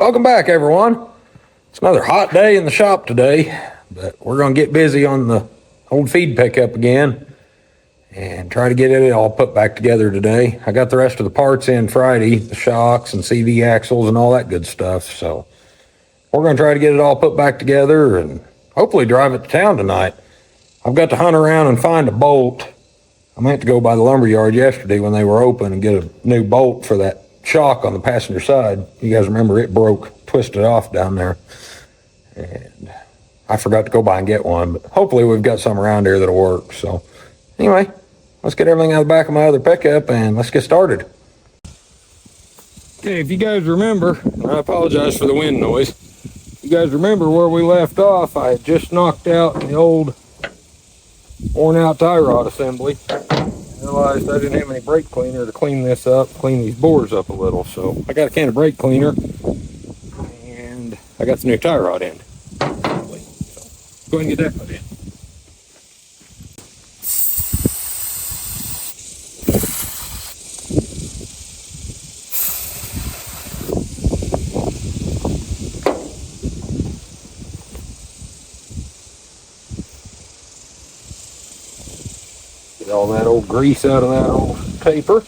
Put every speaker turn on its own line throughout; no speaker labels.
Welcome back, everyone. It's another hot day in the shop today, but we're going to get busy on the old feed pickup again and try to get it all put back together today. I got the rest of the parts in Friday, the shocks and CV axles and all that good stuff, so we're going to try to get it all put back together and hopefully drive it to town tonight. I've got to hunt around and find a bolt. I meant to go by the lumber yard yesterday when they were open and get a new bolt for that shock on the passenger side. You guys remember it broke, twisted off down there. And I forgot to go by and get one, but hopefully we've got some around here that'll work. So anyway, let's get everything out of the back of my other pickup and let's get started. Okay, if you guys remember, and I apologize for the wind noise. If you guys remember where we left off, I had just knocked out the old worn out tie rod assembly. Realized I didn't have any brake cleaner to clean this up, clean these bores up a little. So I got a can of brake cleaner and I got the new tie rod end. So go ahead and get that put in. Get all that old grease out of that old paper.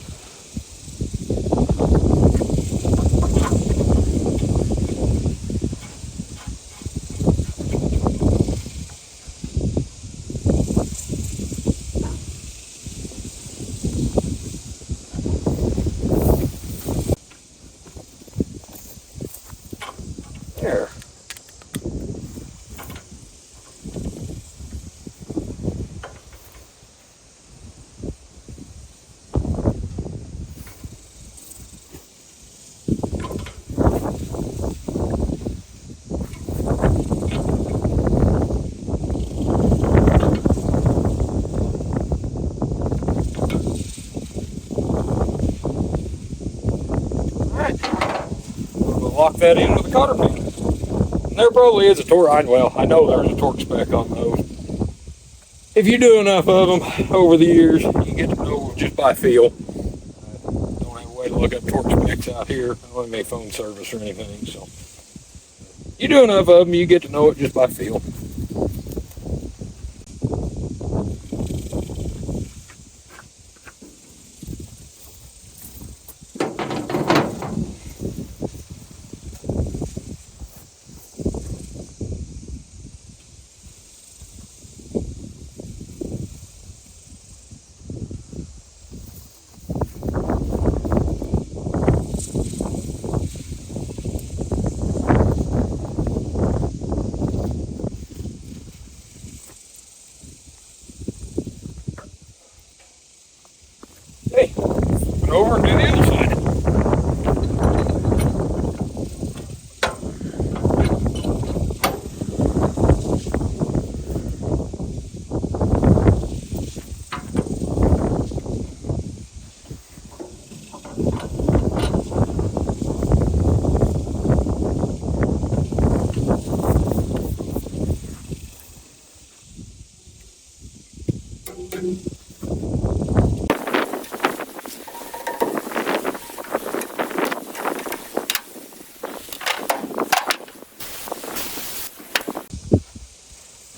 There. Lock that in with a cotter pin. And there probably is a torque. Well, I know there's a torque spec on those. If you do enough of them over the years, you get to know just by feel. Don't have a way to look up torque specs out here. I don't have any phone service or anything, so you do enough of them, you get to know it just by feel. Okay, over and do the other side.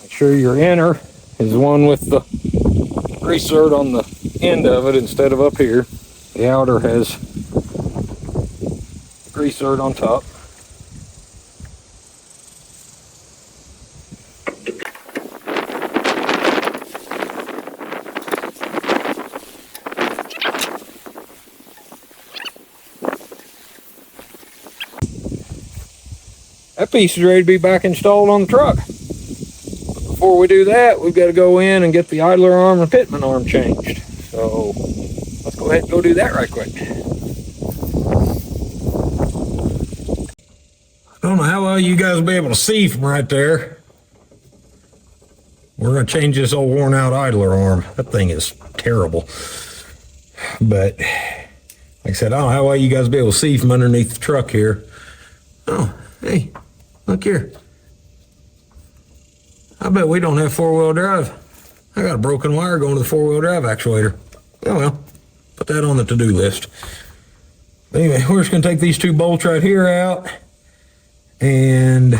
Make sure your inner is the one with the grease zerd on the end of it instead of up here. The outer has grease zerd on top. That piece is ready to be back installed on the truck. But before we do that, we've got to go in and get the idler arm and pitman arm changed. So let's go ahead and go do that right quick. I don't know how well you guys will be able to see from right there. We're going to change this old worn out idler arm. That thing is terrible. But like I said, I don't know how well you guys will be able to see from underneath the truck here. Oh, hey. Look here. I bet we don't have four-wheel drive. I got a broken wire going to the four-wheel drive actuator. Oh well, put that on the to-do list. But anyway, we're just gonna take these two bolts right here out and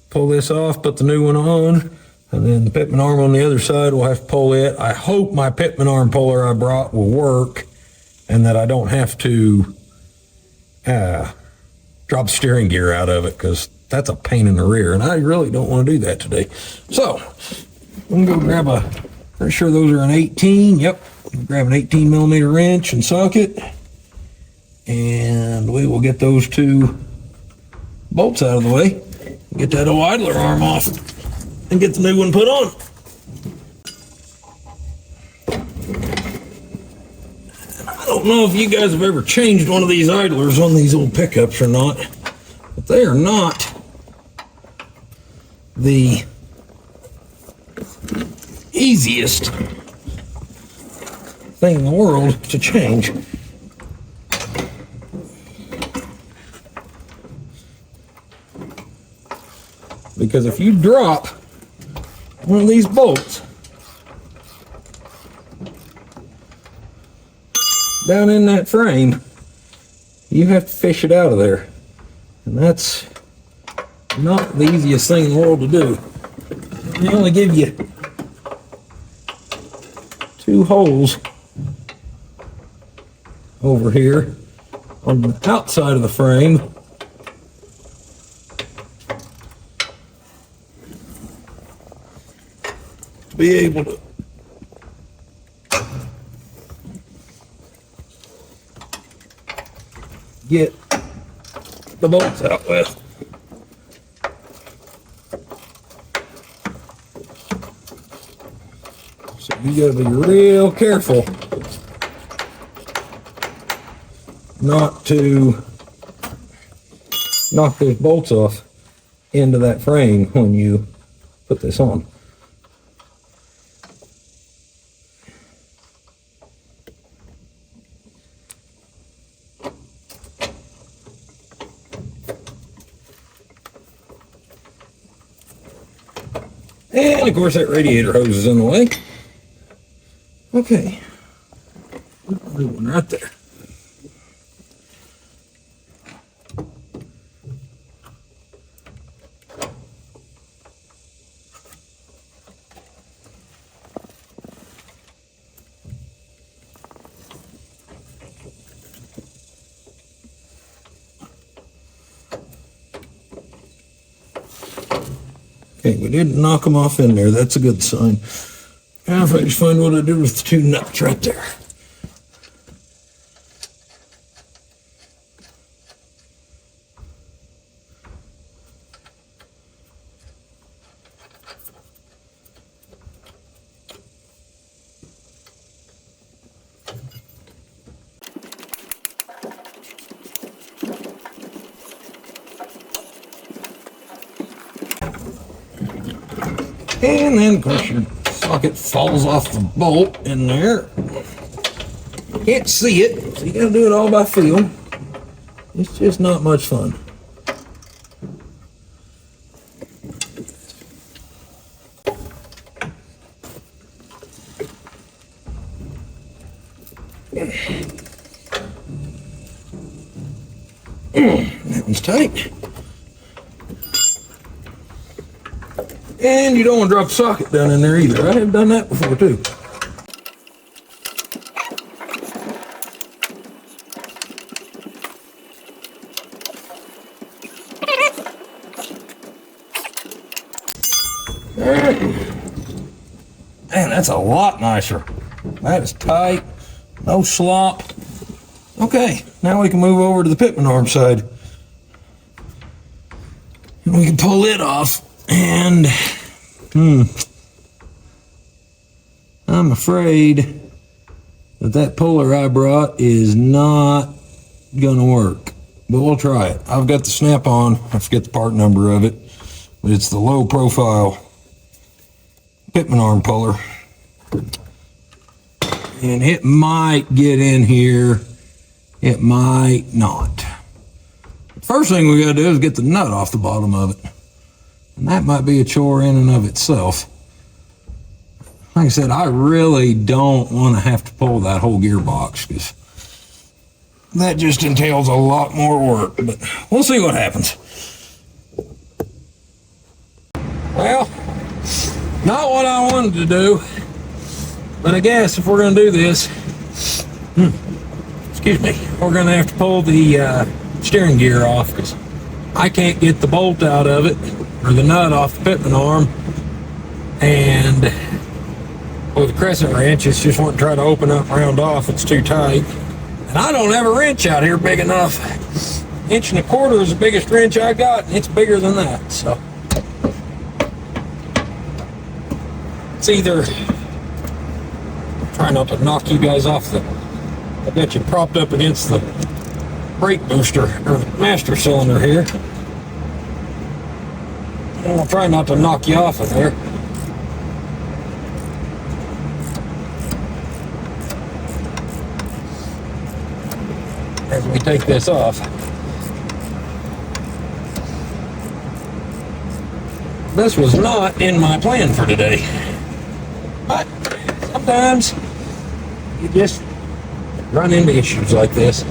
pull this off, put the new one on, and then the pitman arm on the other side, we'll have to pull it. I hope my pitman arm puller I brought will work and that I don't have to drop steering gear out of it, because that's a pain in the rear, and I really don't want to do that today. So I'm gonna go grab pretty sure those are an 18. Yep, grab an 18 millimeter wrench and socket, and we will get those two bolts out of the way, get that old idler arm off, and get the new one put on. I don't know if you guys have ever changed one of these idlers on these old pickups or not, but they are not the easiest thing in the world to change. Because if you drop one of these bolts down in that frame, you have to fish it out of there. And that's not the easiest thing in the world to do. They only give you 2 holes over here on the outside of the frame. To be able to get the bolts out with. So you gotta be real careful not to knock those bolts off into that frame when you put this on. And of course that radiator hose is in the way. Okay, good one right there. Okay, we didn't knock them off in there. That's a good sign. Now if I just find what I did with the 2 nuts right there. And then, of course, your socket falls off the bolt in there. Can't see it, so you gotta do it all by feel. It's just not much fun. That one's tight. And you don't want to drop the socket down in there either. I have done that before too. Man, that's a lot nicer. That is tight, no slop. Okay, now we can move over to the pitman arm side. And we can pull it off. And I'm afraid that puller I brought is not gonna work, but we'll try it. I've got the snap-on, I forget the part number of it, but it's the low profile pitman arm puller. And it might get in here, it might not. First thing we gotta do is get the nut off the bottom of it. And that might be a chore in and of itself. Like I said, I really don't want to have to pull that whole gearbox, because that just entails a lot more work, but we'll see what happens. Well, not what I wanted to do, but I guess if we're going to do this, excuse me, we're going to have to pull the steering gear off, because I can't get the bolt out of it, or the nut off the pitman arm, and with a crescent wrench, it's just wanting to try to open up, round off, it's too tight. And I don't have a wrench out here big enough. 1.25 inches is the biggest wrench I got, and it's bigger than that, so. It's either, try not to knock you guys off I got you propped up against the brake booster, or the master cylinder here. And I'll try not to knock you off of there. As we take this off. This was not in my plan for today. But sometimes you just run into issues like this.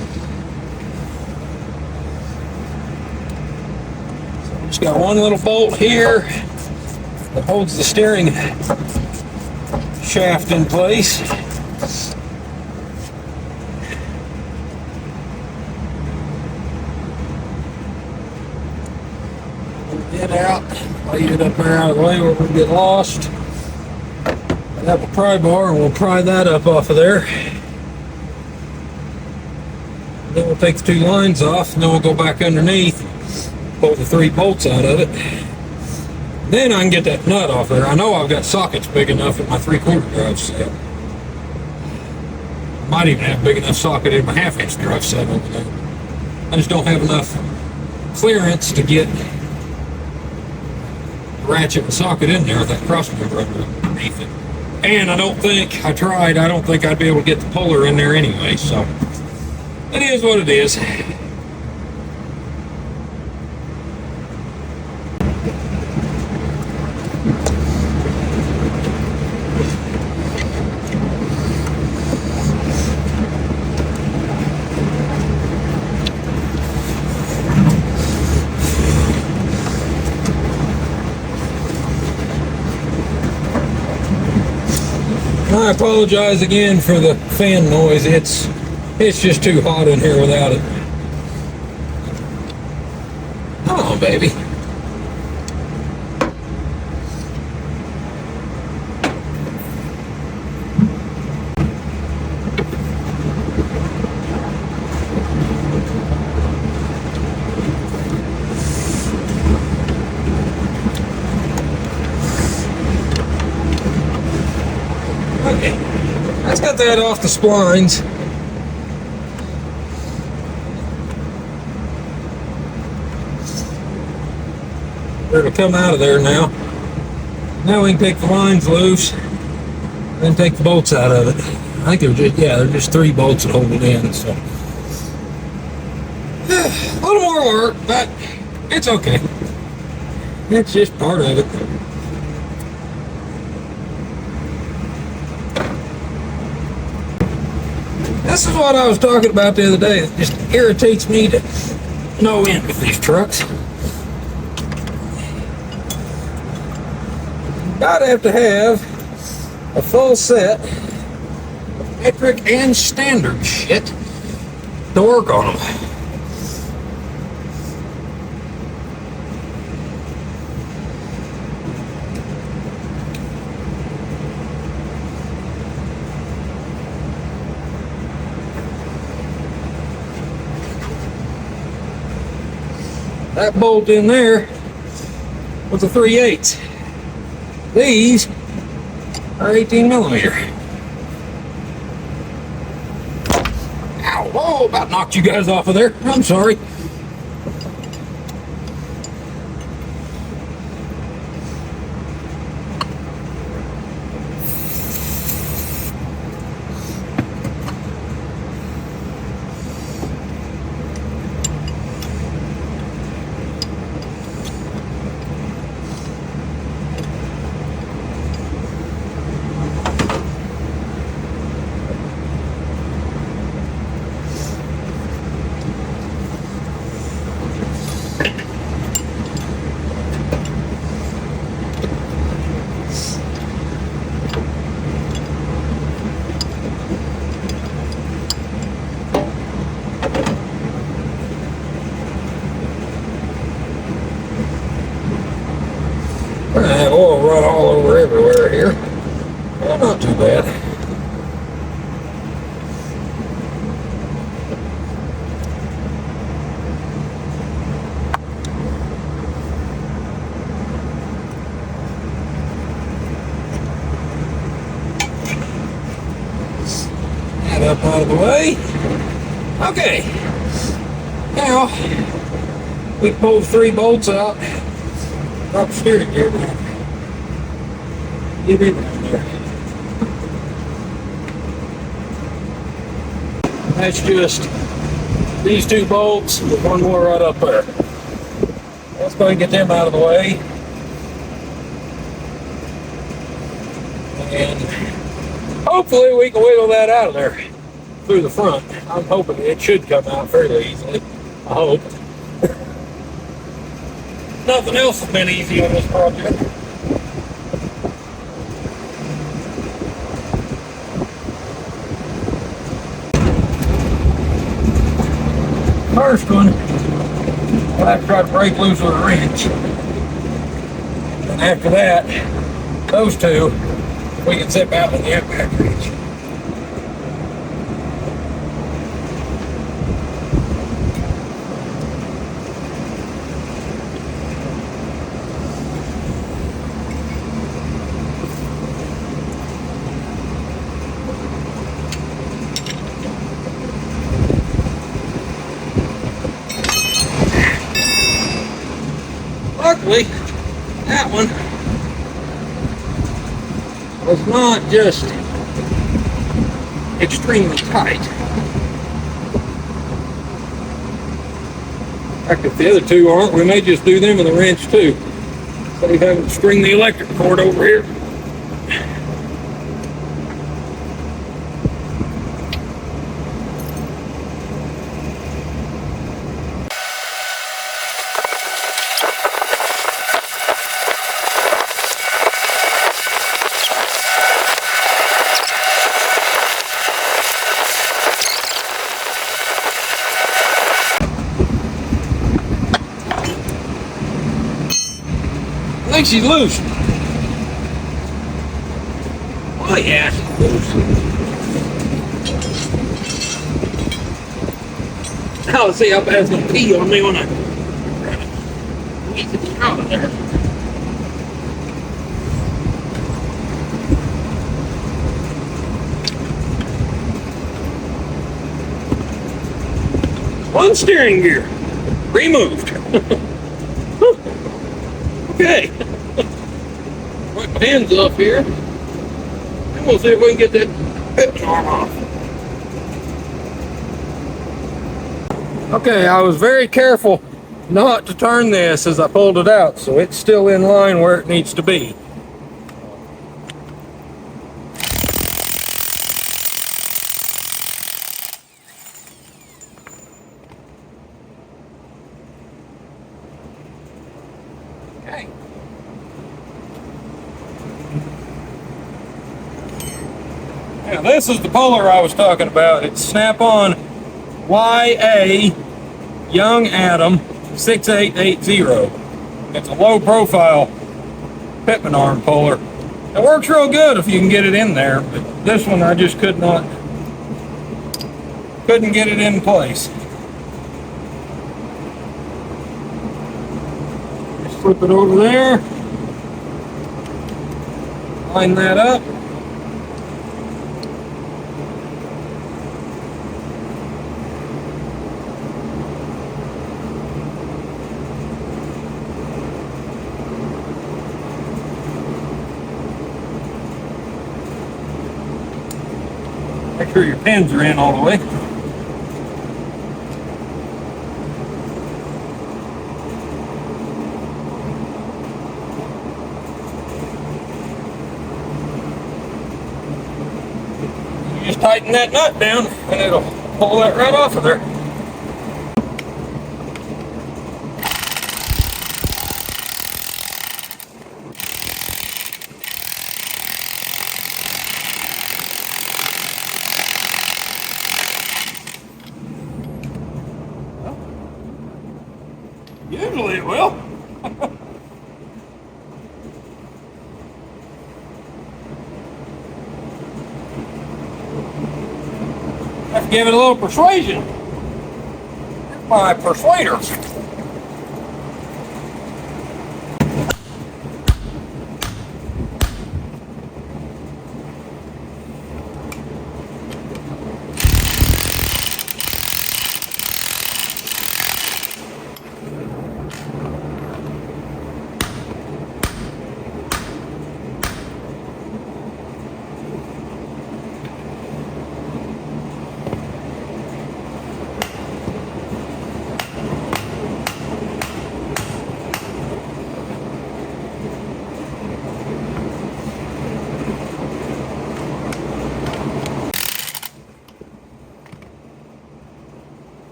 So just got one little bolt here that holds the steering shaft in place. Get out, lay it up there out of the way where we get lost. Have a pry bar, and we'll pry that up off of there. Then we'll take the 2 lines off, and then we'll go back underneath, pull the 3 bolts out of it. Then I can get that nut off there. I know I've got sockets big enough in my 3/4 drive set. Might even have a big enough socket in my 1/2 inch drive set over there. I just don't have enough clearance to get the ratchet and socket in there with that cross member underneath it. And I don't think I'd be able to get the puller in there anyway, so it is what it is. I apologize again for the fan noise. It's just too hot in here without it. Come on, baby. Okay, let's get that off the splines. It'll come out of there now. Now we can take the lines loose and take the bolts out of it. I think they're just 3 bolts that hold it in, so. A little more work, but it's okay. It's just part of it. This is what I was talking about the other day. It just irritates me to no end with these trucks. Gotta have to have a full set of metric and standard shit to work on them. That bolt in there was a 3/8. These are 18 millimeter. Ow, whoa, about knocked you guys off of there. I'm sorry. everywhere here. Well, not too bad. That up out of the way. Okay. Now, we pulled 3 bolts out. Drop the steering gear down. Get in there. That's just these 2 bolts with 1 more right up there. Let's go and get them out of the way. And hopefully we can wiggle that out of there through the front. I'm hoping it should come out fairly easily. I hope. Nothing else has been easy on this project. First one, I'll have to try to break loose with a wrench. And after that, those 2, we can zip out with the impact wrench. Luckily, that one was not just extremely tight. In fact, if the other 2 aren't, we may just do them with a wrench too. So we have to string the electric cord over here. I think she's loose. Oh yeah, she's loose. Now let's see how bad it's gonna pee on me when I get it out of there. One steering gear removed. Okay. Put my hands up here. And we'll see if we can get that pit arm off. Okay, I was very careful not to turn this as I pulled it out, so it's still in line where it needs to be. Okay. Now this is the puller I was talking about. It's Snap-on YA Young Adam 6880. It's a low profile pitman arm puller. It works real good if you can get it in there, but this one I just couldn't get it in place. Just flip it over there, line that up. Make sure your pins are in all the way. You just tighten that nut down and it'll pull that right off of there. Usually it will. give it a little persuasion. My persuader.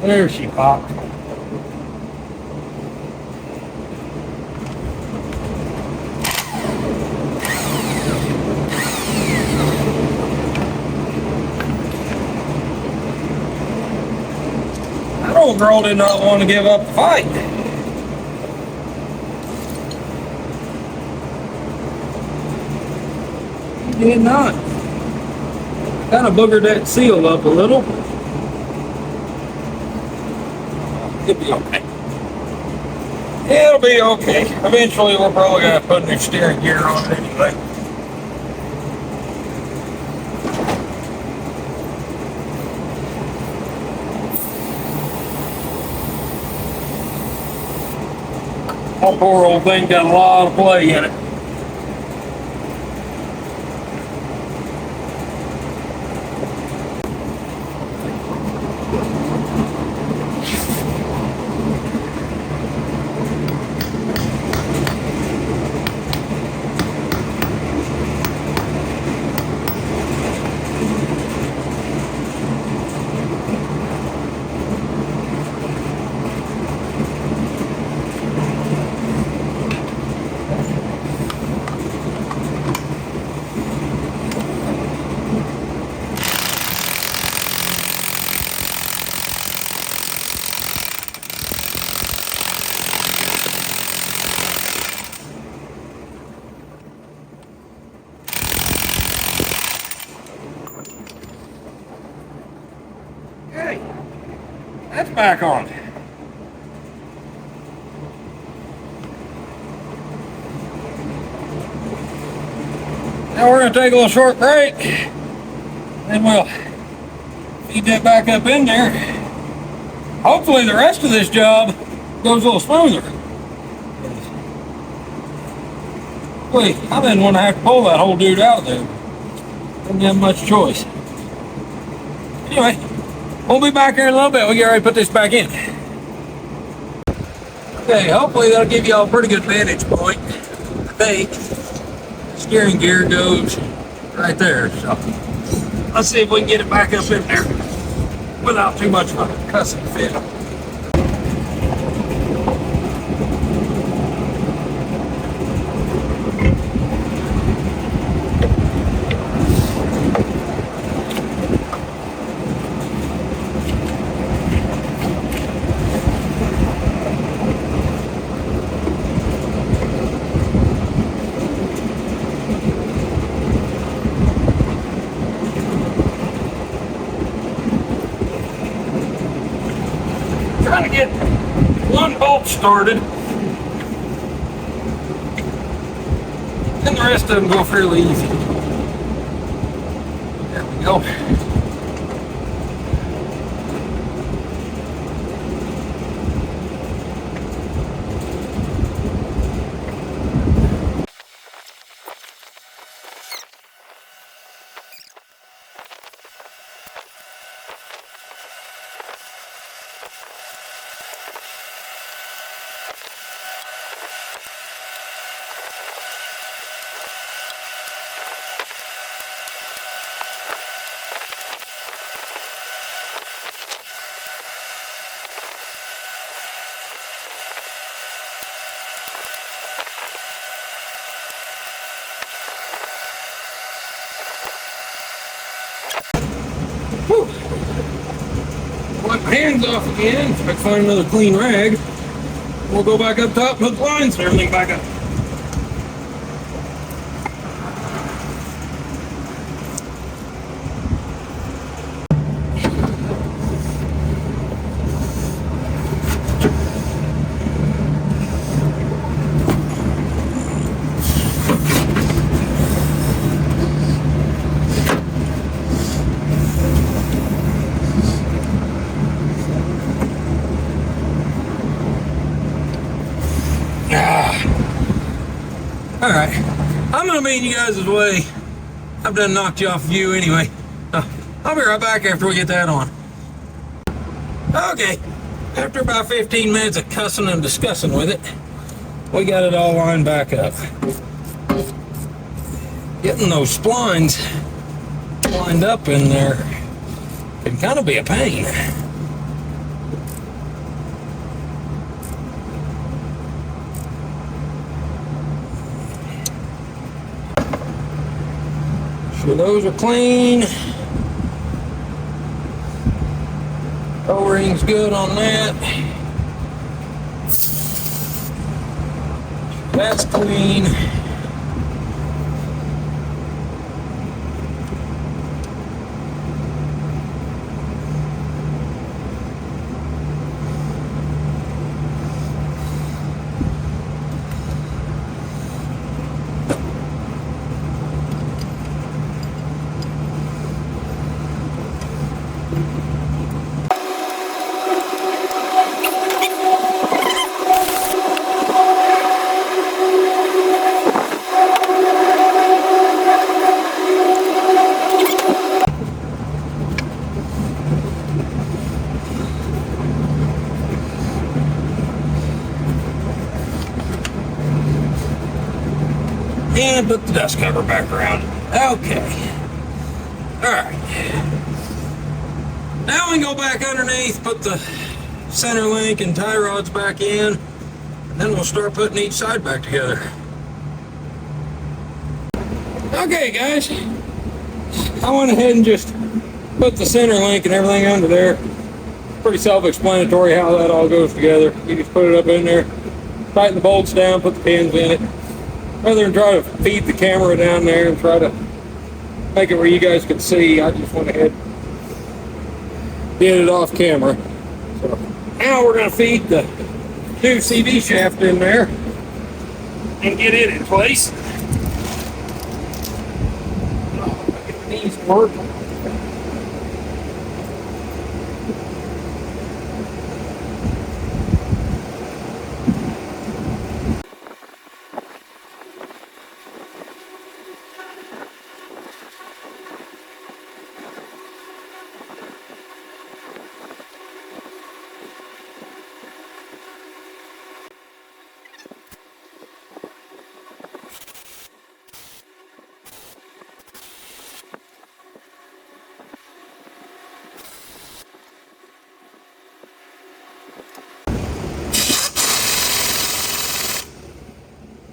There she popped. That old girl did not want to give up the fight. She did not. Kind of boogered that seal up a little. It'll be okay. It'll be okay. Eventually, we're probably going to put new steering gear on it anyway. That poor old thing got a lot of play in it. Okay, that's back on. Now we're going to take a little short break, and we'll feed that back up in there. Hopefully the rest of this job goes a little smoother. Wait, I didn't want to have to pull that whole dude out of there. Didn't have much choice. Anyway, we'll be back here in a little bit. We get ready to put this back in. Okay, hopefully that'll give you all a pretty good vantage point. I think the steering gear goes right there. So let's see if we can get it back up in there without too much of a cussing fit. Trying to get one bolt started, and the rest of them go fairly easy. There we go. Whew. Wipe my hands off again. If I can find another clean rag, we'll go back up top and put the lines and everything back up. Alright, I'm gonna be in you guys' way. I've done knocked you off view anyway. I'll be right back after we get that on. Okay, after about 15 minutes of cussing and discussing with it, we got it all lined back up. Getting those splines lined up in there can kind of be a pain. Sure those are clean. O-ring's good on that. That's clean. And put the dust cover back around it. Okay. Alright. Now we can go back underneath, put the center link and tie rods back in, and then we'll start putting each side back together. Okay guys, I went ahead and just put the center link and everything under there. Pretty self-explanatory how that all goes together. You just put it up in there, tighten the bolts down, put the pins in it. Rather than try to feed the camera down there and try to make it where you guys can see, I just went ahead and did it off camera. So now we're going to feed the new CV shaft in there and get it in place. Get the knees to work.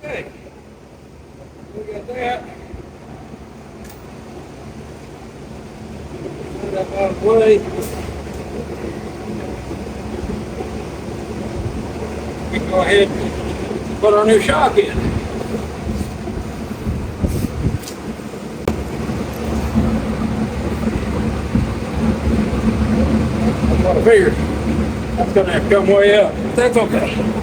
Okay, we got that. Put that out of the way. We can go ahead and put our new shock in. That's what I figured. That's going to have to come way up. But that's okay.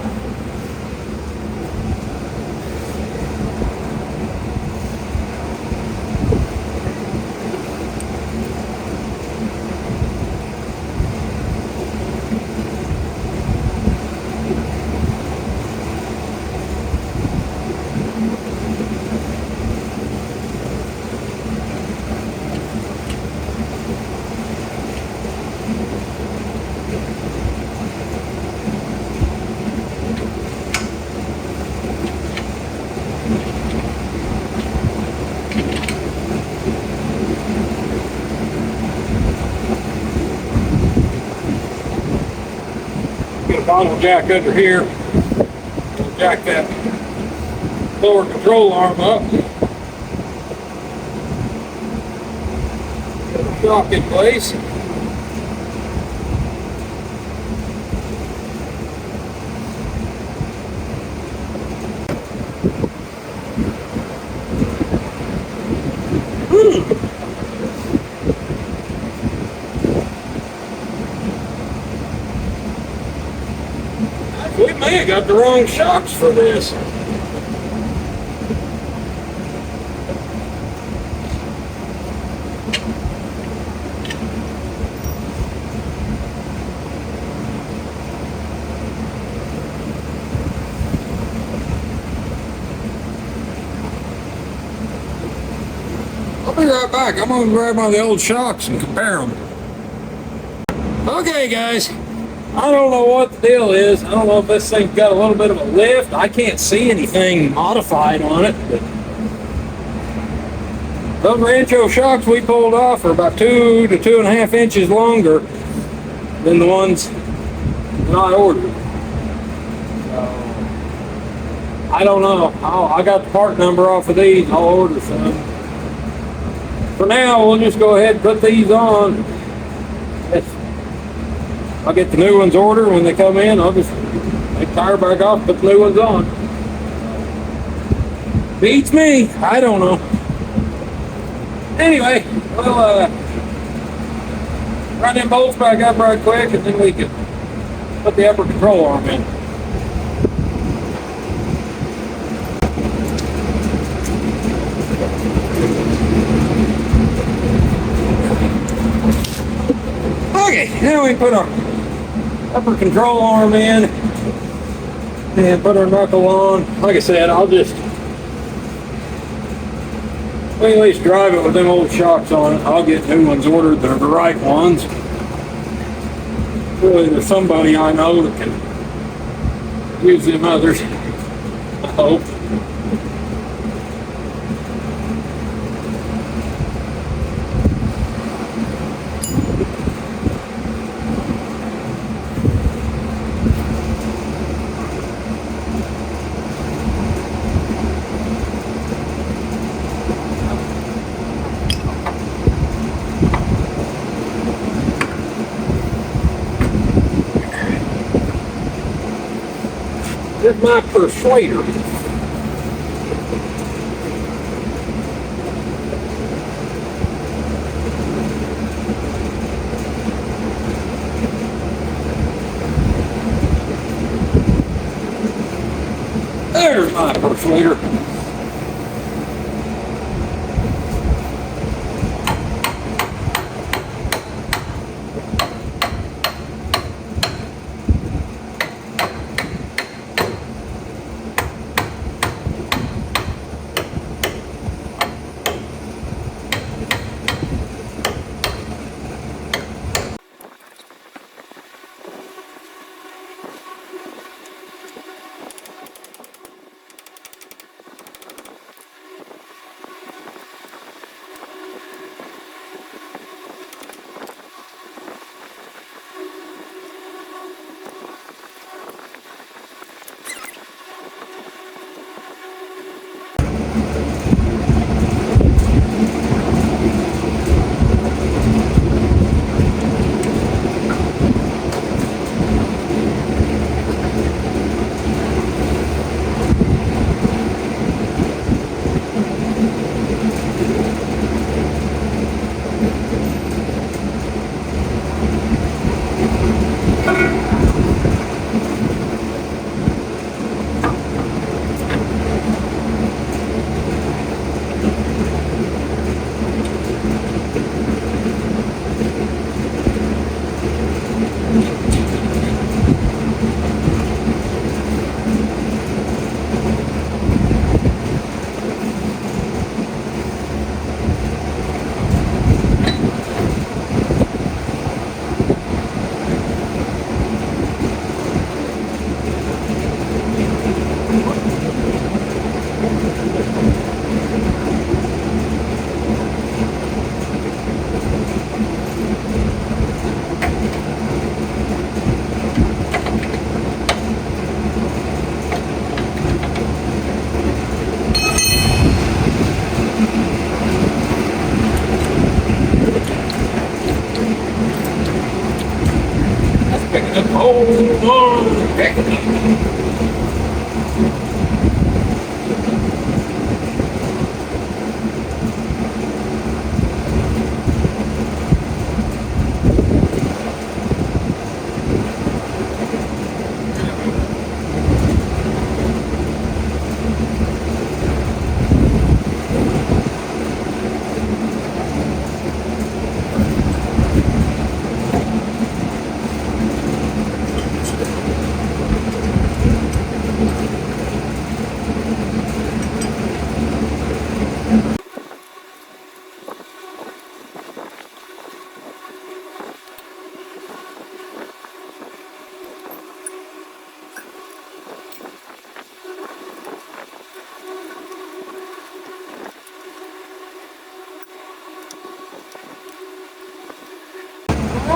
Get a bottle jack under here. Jack that lower control arm up. Get the shock in place. We may have got the wrong shocks for this. right back. I'm gonna grab one of the old shocks and compare them. Okay, guys. I don't know what the deal is. I don't know if this thing's got a little bit of a lift. I can't see anything modified on it, but those Rancho shocks we pulled off are about 2 to 2.5 inches longer than the ones that I ordered. So, I don't know. I got the part number off of these. I'll order some. For now, we'll just go ahead and put these on. I'll get the new ones ordered when they come in. I'll just take the tire back off, put the new ones on. Beats me. I don't know. Anyway, we'll run them bolts back up right quick, and then we can put the upper control arm in. Okay, now we put our upper control arm in and put our knuckle on. Like I said, we at least drive it with them old shocks on it. I'll get new ones ordered that are the right ones. Really, there's somebody I know that can use them others, I hope. This is my persuader. There's my persuader.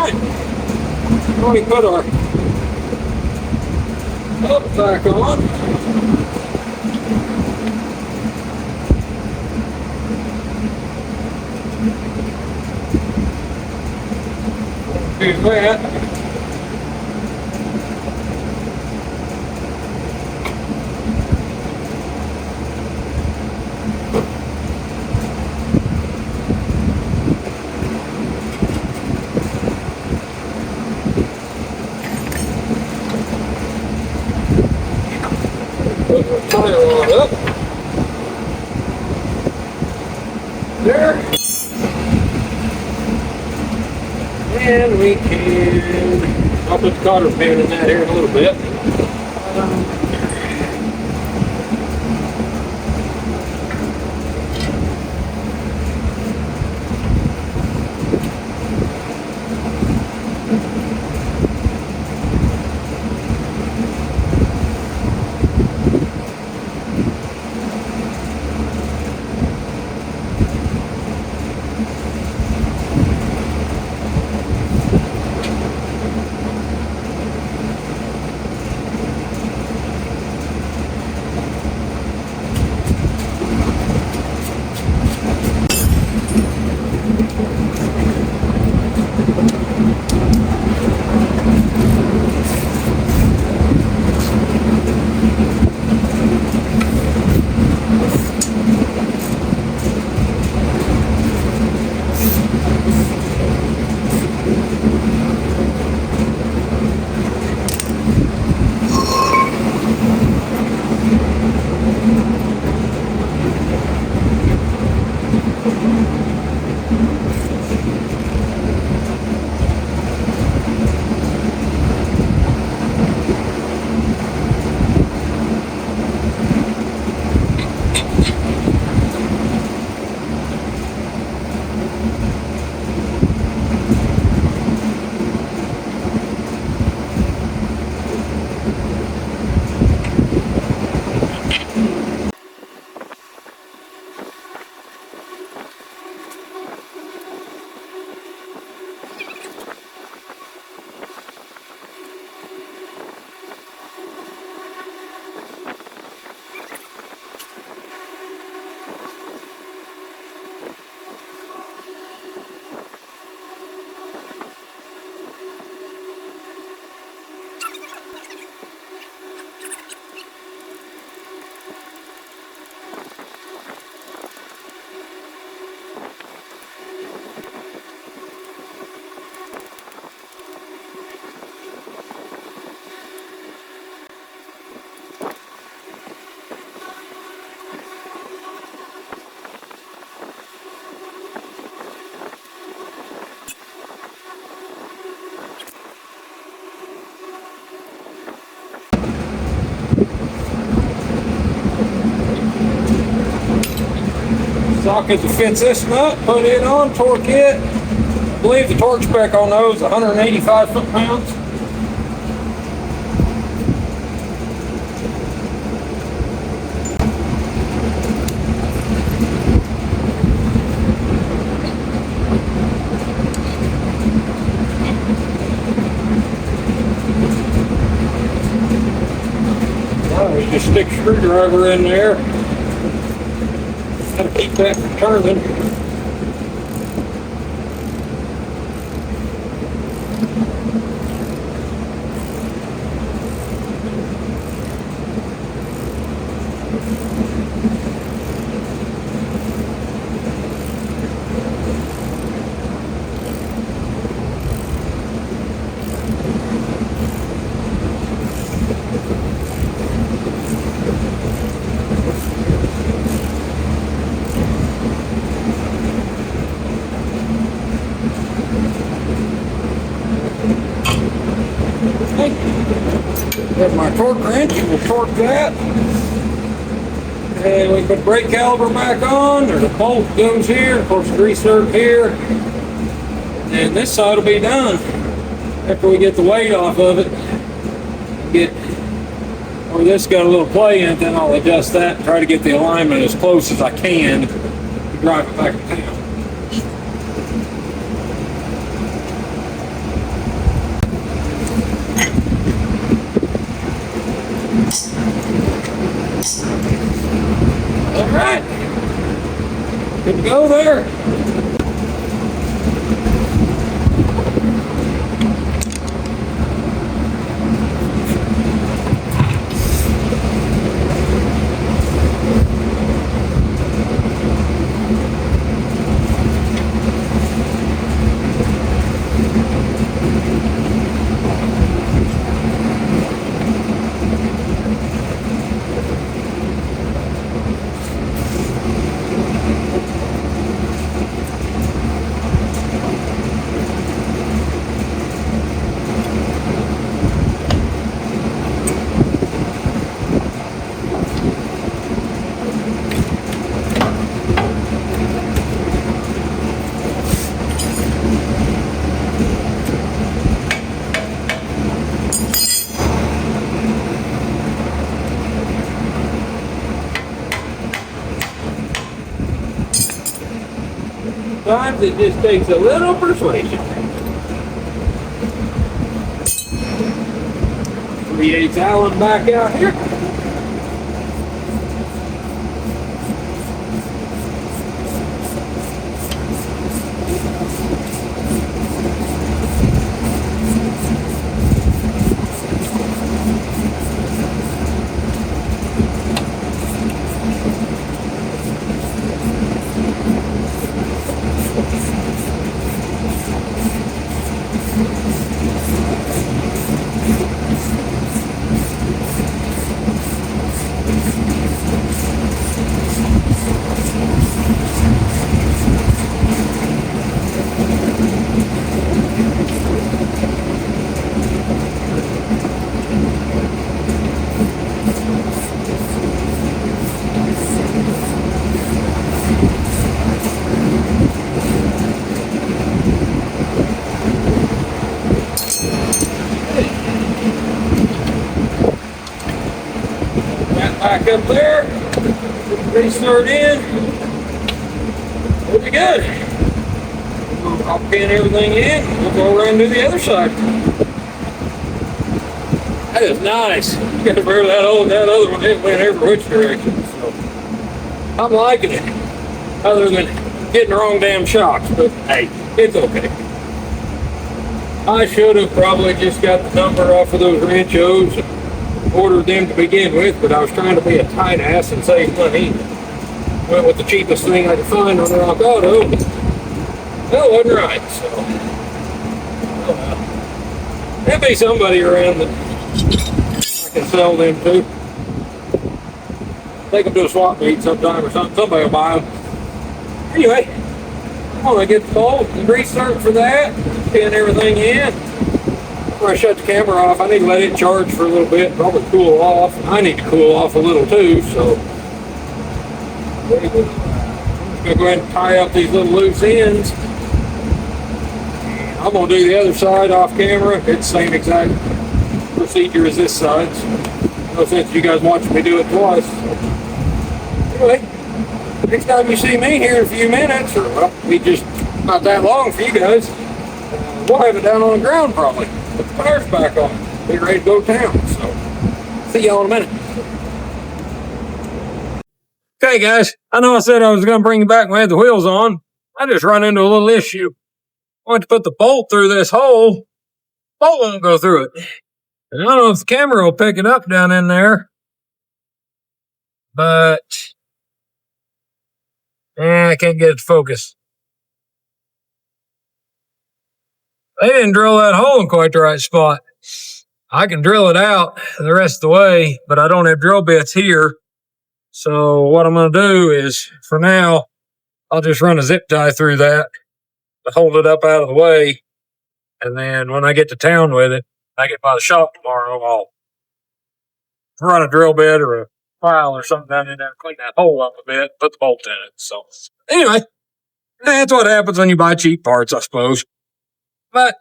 Alright, we put our hub back on. Do that. Put the tire rod up. There. And we can, I'll put the cotter pin in that here in a little bit. Socket that fits this nut, put it on, torque it. I believe the torque spec on those is 185 foot-pounds. Alright, just stick a screwdriver in there. Gotta keep that from turning. There's my torque wrench, we'll torque that. And we put the brake caliper back on, there's a bolt goes here, of course grease zerk here. And this side will be done. After we get the weight off of it, get where this got a little play in it, then I'll adjust that and try to get the alignment as close as I can to drive it back to town. go there. Sometimes it just takes a little persuasion. 3/8 Allen back out here. Back up there, restart in, we'll be good. I'll pin everything in, we'll go around to the other side. That is nice. You gotta bear that other one, it went every which direction. So I'm liking it, other than getting the wrong damn shocks, but hey, it's okay. I should have probably just got the number off of those Ranchos and ordered them to begin with, but I was trying to be a tight ass and save money. Went with the cheapest thing I could find on Rock Auto. That wasn't right, so. Oh well. There'll be somebody around that I can sell them to. Take them to a swap meet sometime or something. Somebody will buy them. Anyway, I'm gonna get the bolt and restart for that. Pin everything in. Before I shut the camera off, I need to let it charge for a little bit, probably cool off. I need to cool off a little too, so I'm gonna go ahead and tie up these little loose ends. I'm gonna do the other side off camera. It's the same exact procedure as this side. So no sense you guys watching me do it twice. Anyway, next time you see me here in a few minutes, or well, we just not that long for you guys, we'll have it down on the ground probably. Put the tires back on. Be ready to go to town. So, see y'all in a minute. Okay, guys. I know I said I was going to bring you back when I had the wheels on. I just run into a little issue. I went to put the bolt through this hole. Bolt won't go through it. And I don't know if the camera will pick it up down in there. But I can't get it to focus. They didn't drill that hole in quite the right spot. I can drill it out the rest of the way, but I don't have drill bits here. So what I'm going to do is, for now, I'll just run a zip tie through that to hold it up out of the way. And then when I get to town with it, I get by the shop tomorrow, I'll run a drill bit or a file or something down in there, clean that hole up a bit, put the bolt in it. So anyway, that's what happens when you buy cheap parts, I suppose. But,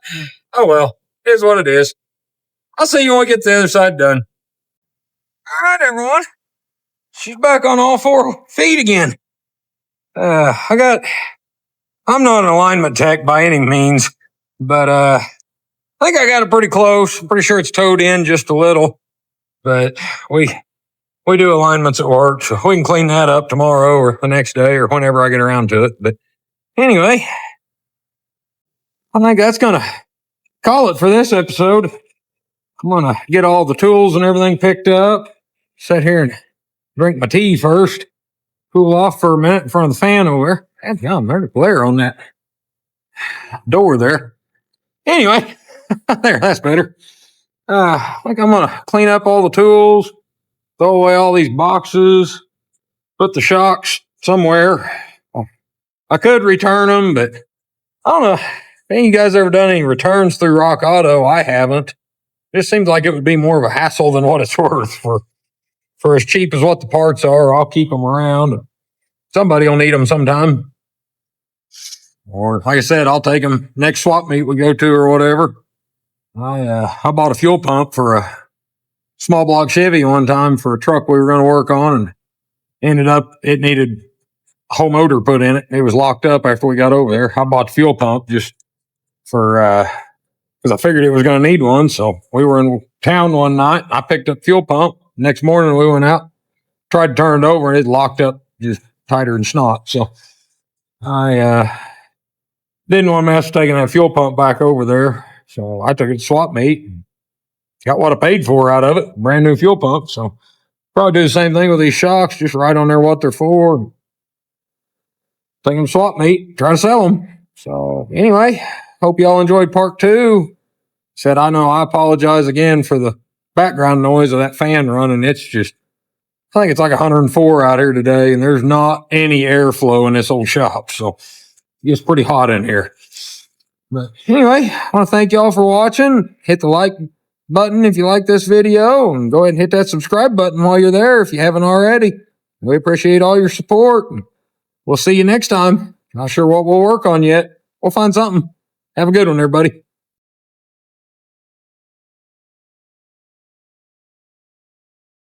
oh well, it is what it is. I'll see you when we get the other side done. All right, everyone. She's back on all 4 feet again. I'm not an alignment tech by any means, but I think I got it pretty close. I'm pretty sure it's towed in just a little, but we we do alignments at work, so we can clean that up tomorrow or the next day or whenever I get around to it. But anyway, I think that's going to call it for this episode. I'm going to get all the tools and everything picked up, sit here and drink my tea first, cool off for a minute in front of the fan over there. Damn, there's a glare on that door there. Anyway, there, that's better. I think I'm going to clean up all the tools, throw away all these boxes, put the shocks somewhere. I could return them, but I don't know. Ain't you guys ever done any returns through Rock Auto? I haven't. It just seems like it would be more of a hassle than what it's worth for as cheap as what the parts are. I'll keep them around. Somebody will need them sometime. Or, like I said, I'll take them next swap meet we go to or whatever. I bought a fuel pump for a small block Chevy one time for a truck we were going to work on, and ended up it needed a whole motor put in it. It was locked up after we got over there. I bought the fuel pump just for because I figured it was going to need one. So we were in town one night. I picked up fuel pump. Next morning we went out, tried to turn it over, and it locked up just tighter than snot. So I didn't want to mess taking that fuel pump back over there. So I took it to swap meet and got what I paid for out of it, brand new fuel pump. So probably do the same thing with these shocks, just write on there what they're for, and take them to swap meet, try to sell them. So anyway, hope y'all enjoyed part 2. Said, I know I apologize again for the background noise of that fan running. It's just, I think it's like 104 out here today, and there's not any airflow in this old shop. So it gets pretty hot in here. But anyway, I want to thank y'all for watching. Hit the like button if you like this video, and go ahead and hit that subscribe button while you're there if you haven't already. We appreciate all your support. We'll see you next time. Not sure what we'll work on yet. We'll find something. Have a good one, everybody.